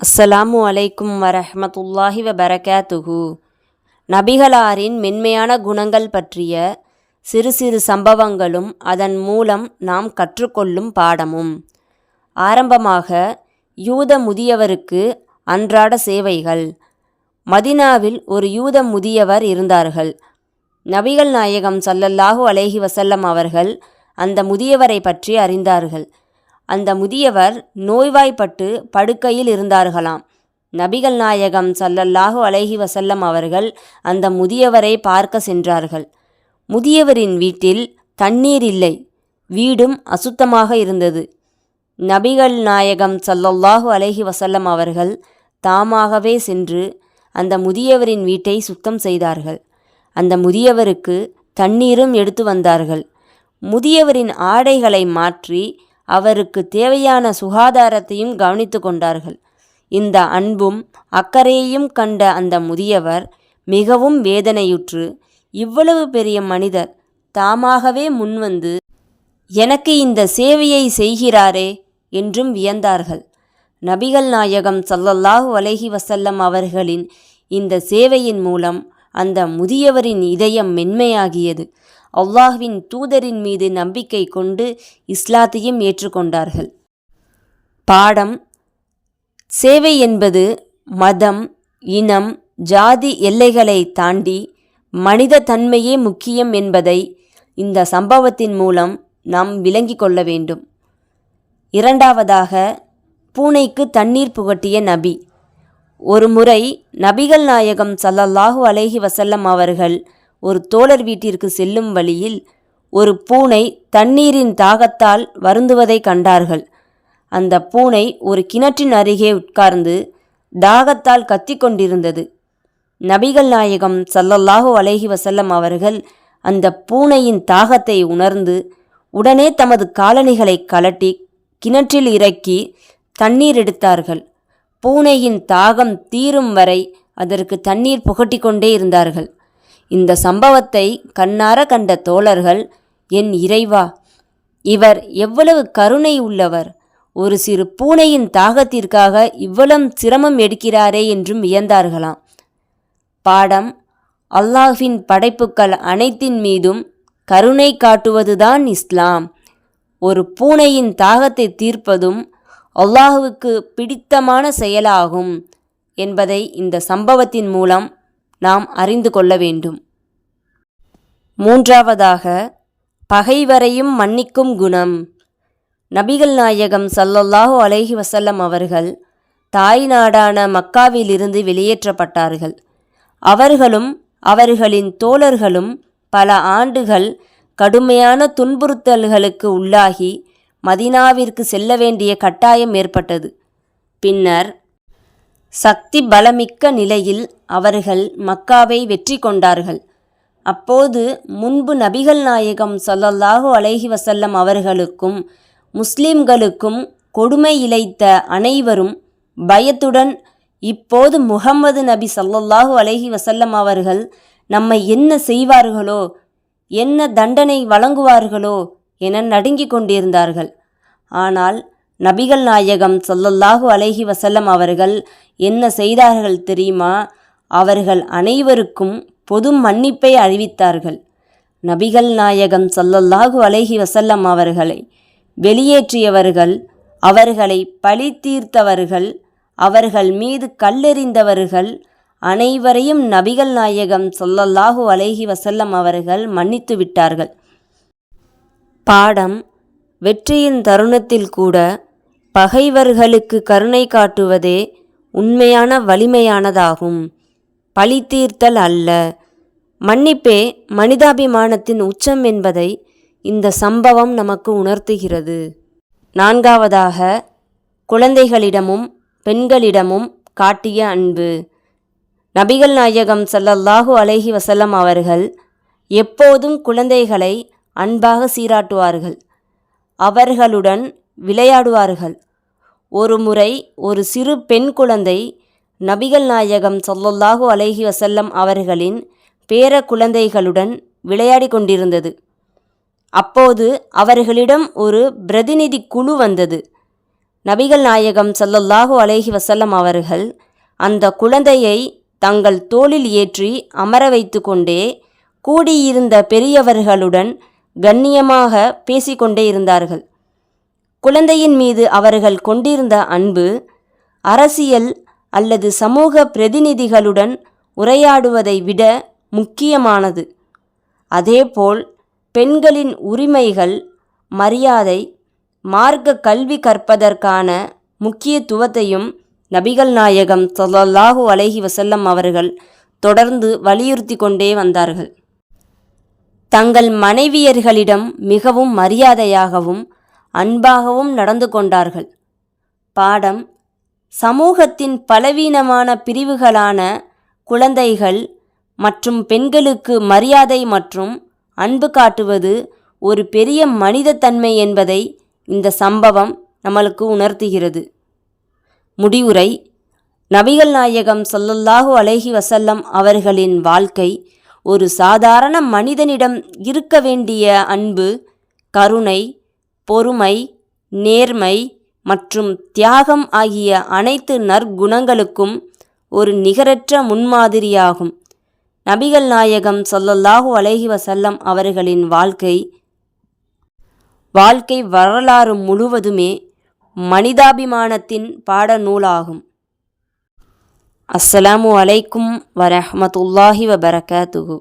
அஸ்ஸலாமு அலைக்கும் வரஹ்மத்துல்லாஹி வபரகாத்துஹு. நபிகளாரின் மென்மையான குணங்கள் பற்றிய சிறு சிறு சம்பவங்களும் அதன் மூலம் நாம் கற்றுக்கொள்ளும் பாடமும். ஆரம்பமாக யூத முதியவருக்கு அன்றாட சேவைகள். மதினாவில் ஒரு யூத முதியவர் இருந்தார்கள். நபிகள் நாயகம் ஸல்லல்லாஹு அலைஹி வஸல்லம் அவர்கள் அந்த முதியவரை பற்றி அறிந்தார்கள். அந்த முதியவர் நோய்வாய்ப்பட்டு படுக்கையில் இருந்தார்களாம். நபிகள் நாயகம் ஸல்லல்லாஹு அலைஹி வஸல்லம் அவர்கள் அந்த முதியவரை பார்க்க சென்றார்கள். முதியவரின் வீட்டில் தண்ணீர் இல்லை, வீடும் அசுத்தமாக இருந்தது. நபிகள் நாயகம் ஸல்லல்லாஹு அலைஹி வஸல்லம் அவர்கள் தாமாகவே சென்று அந்த முதியவரின் வீட்டை சுத்தம் செய்தார்கள். அந்த முதியவருக்கு தண்ணீரும் எடுத்து வந்தார்கள். முதியவரின் ஆடைகளை மாற்றி அவருக்கு தேவையான சுகாதாரத்தையும் கவனித்து கொண்டார்கள். இந்த அன்பும் அக்கறையையும் கண்ட அந்த முதியவர் மிகவும் வேதனையுற்று, இவ்வளவு பெரிய மனிதர் தாமாகவே முன்வந்து எனக்கு இந்த சேவையை செய்கிறாரே என்றும் வியந்தார்கள். நபிகள் நாயகம் ஸல்லல்லாஹு அலைஹி வஸல்லம் அவர்களின் இந்த சேவையின் மூலம் அந்த முதியவரின் இதயம் மென்மையாகியது. அல்லாஹ்வின் தூதரின் மீது நம்பிக்கை கொண்டு இஸ்லாத்தையும் ஏற்றுக்கொண்டார்கள். பாடம்: சேவை என்பது மதம், இனம், ஜாதி எல்லைகளை தாண்டி மனித தன்மையே முக்கியம் என்பதை இந்த சம்பவத்தின் மூலம் நாம் விளங்கிக் கொள்ள வேண்டும். இரண்டாவதாக, பூனைக்கு தண்ணீர் புகட்டிய நபி. ஒரு முறை நபிகள் நாயகம் ஸல்லல்லாஹு அலைஹி வஸல்லம் அவர்கள் ஒரு தோழர் வீட்டிற்கு செல்லும் வழியில் ஒரு பூனை தண்ணீரின் தாகத்தால் வருந்துவதை கண்டார்கள். அந்த பூனை ஒரு கிணற்றின் அருகே உட்கார்ந்து தாகத்தால் கத்திக்கொண்டிருந்தது. நபிகள் நாயகம் ஸல்லல்லாஹு அலைஹி வஸல்லம் அவர்கள் அந்த பூனையின் தாகத்தை உணர்ந்து உடனே தமது காலணிகளை கழட்டி கிணற்றில் இறக்கி தண்ணீர் எடுத்தார்கள். பூனையின் தாகம் தீரும் வரை அதற்கு தண்ணீர் புகட்டி கொண்டே இருந்தார்கள். இந்த சம்பவத்தை கண்ணார கண்ட தோழர்கள், என் இறைவா, இவர் எவ்வளவு கருணை உள்ளவர், ஒரு சிறு பூனையின் தாகத்திற்காக இவ்வளவு சிரமம் எடுக்கிறாரே என்றும் வியந்தார்களாம். பாடம்: அல்லாஹ்வின் படைப்புக்கள் அனைத்தின் மீதும் கருணை காட்டுவதுதான் இஸ்லாம். ஒரு பூனையின் தாகத்தை தீர்ப்பதும் அல்லாஹ்வுக்கு பிடித்தமான செயலாகும் என்பதை இந்த சம்பவத்தின் மூலம் நாம் அறிந்து கொள்ள வேண்டும். மூன்றாவதாக, பகைவரையும் மன்னிக்கும் குணம். நபிகள் நாயகம் ஸல்லல்லாஹு அலைஹி வஸல்லம் அவர்கள் தாய் நாடான மக்காவிலிருந்து வெளியேற்றப்பட்டார்கள். அவர்களும் அவர்களின் தோழர்களும் பல ஆண்டுகள் கடுமையான துன்புறுத்தல்களுக்கு உள்ளாகி மதீனாவிற்கு செல்ல வேண்டிய கட்டாயம் ஏற்பட்டது. பின்னர் சக்தி பலமிக்க நிலையில் அவர்கள் மக்காவை வெற்றி கொண்டார்கள். அப்போது முன்பு நபிகள் நாயகம் ஸல்லல்லாஹு அலைஹி வஸல்லம் அவர்களுக்கும் முஸ்லிம்களுக்கும் கொடுமை இழைத்த அனைவரும் பயத்துடன், இப்போது முஹம்மது நபி ஸல்லல்லாஹு அலைஹி வஸல்லம் அவர்கள் நம்மை என்ன செய்வார்களோ, என்ன தண்டனை வழங்குவார்களோ என நடுங்கிக் கொண்டிருந்தார்கள். ஆனால் நபிகள் நாயகம் ஸல்லல்லாஹு அலைஹி வஸல்லம் அவர்கள் என்ன செய்தார்கள் தெரியுமா? அவர்கள் அனைவருக்கும் பொது மன்னிப்பை அறிவித்தார்கள். நபிகள் நாயகம் ஸல்லல்லாஹு அலைஹி வஸல்லம் அவர்களை வெளியேற்றியவர்கள், அவர்களை பழி தீர்த்தவர்கள், அவர்கள் மீது கல்லெறிந்தவர்கள் அனைவரையும் நபிகள் நாயகம் ஸல்லல்லாஹு அலைஹி வஸல்லம் அவர்கள் மன்னித்து விட்டார்கள். பாடம்: வெற்றியின் தருணத்தில் கூட பகைவர்களுக்கு கருணை காட்டுவதே உண்மையான வலிமையானதாகும், பழி தீர்த்தல் அல்ல. மன்னிப்பே மனிதாபிமானத்தின் உச்சம் என்பதை இந்த சம்பவம் நமக்கு உணர்த்துகிறது. நான்காவதாக, குழந்தைகளிடமும் பெண்களிடமும் காட்டிய அன்பு. நபிகள் நாயகம் ஸல்லல்லாஹு அலைஹி வஸல்லம் அவர்கள் எப்போதும் குழந்தைகளை அன்பாக சீராட்டுவார்கள், அவர்களுடன் விளையாடுவார்கள். ஒரு முறை ஒரு சிறு பெண் குழந்தை நபிகள் நாயகம் ஸல்லல்லாஹு அலைஹி வஸல்லம் அவர்களின் பேர குழந்தைகளுடன் விளையாடி கொண்டிருந்தது. அப்போது அவர்களிடம் ஒரு பிரதிநிதி குழு வந்தது. நபிகள் நாயகம் ஸல்லல்லாஹு அலைஹி வஸல்லம் அவர்கள் அந்த குழந்தையை தங்கள் தோளில் ஏற்றி அமர வைத்து கொண்டே கூடியிருந்த பெரியவர்களுடன் கண்ணியமாக பேசிக்கொண்டே இருந்தார்கள். குழந்தையின் மீது அவர்கள் கொண்டிருந்த அன்பு அரசியல் அல்லது சமூக பிரதிநிதிகளுடன் உரையாடுவதை விட முக்கியமானது. அதேபோல் பெண்களின் உரிமைகள், மரியாதை, மார்க்க கல்வி கற்பதற்கான முக்கியத்துவத்தையும் நபிகள் நாயகம் ஸல்லல்லாஹு அலைஹி வஸல்லம் அவர்கள் தொடர்ந்து வலியுறுத்தி கொண்டே வந்தார்கள். தங்கள் மனைவியர்களிடம் மிகவும் மரியாதையாகவும் அன்பாகவும் நடந்து கொண்டார்கள். பாடம்: சமூகத்தின் பலவீனமான பிரிவுகளான குழந்தைகள் மற்றும் பெண்களுக்கு மரியாதை மற்றும் அன்பு காட்டுவது ஒரு பெரிய மனிதத்தன்மை என்பதை இந்த சம்பவம் நம்மளுக்கு உணர்த்துகிறது. முடிவுரை: நபிகள் நாயகம் ஸல்லல்லாஹு அலைஹி வஸல்லம் அவர்களின் வாழ்க்கை ஒரு சாதாரண மனிதனிடம் இருக்க வேண்டிய அன்பு, கருணை, பொறுமை, நேர்மை மற்றும் தியாகம் ஆகிய அனைத்து நற்குணங்களுக்கும் ஒரு நிகரற்ற முன்மாதிரியாகும். நபிகள் நாயகம் ஸல்லல்லாஹு அலைஹி வஸல்லம் அவர்களின் வாழ்க்கை வரலாறு முழுவதுமே மனிதாபிமானத்தின் பாடநூலாகும். அஸ்ஸலாமு அலைக்கும் வரஹ்மத்துல்லாஹி வபரகாத்துஹு.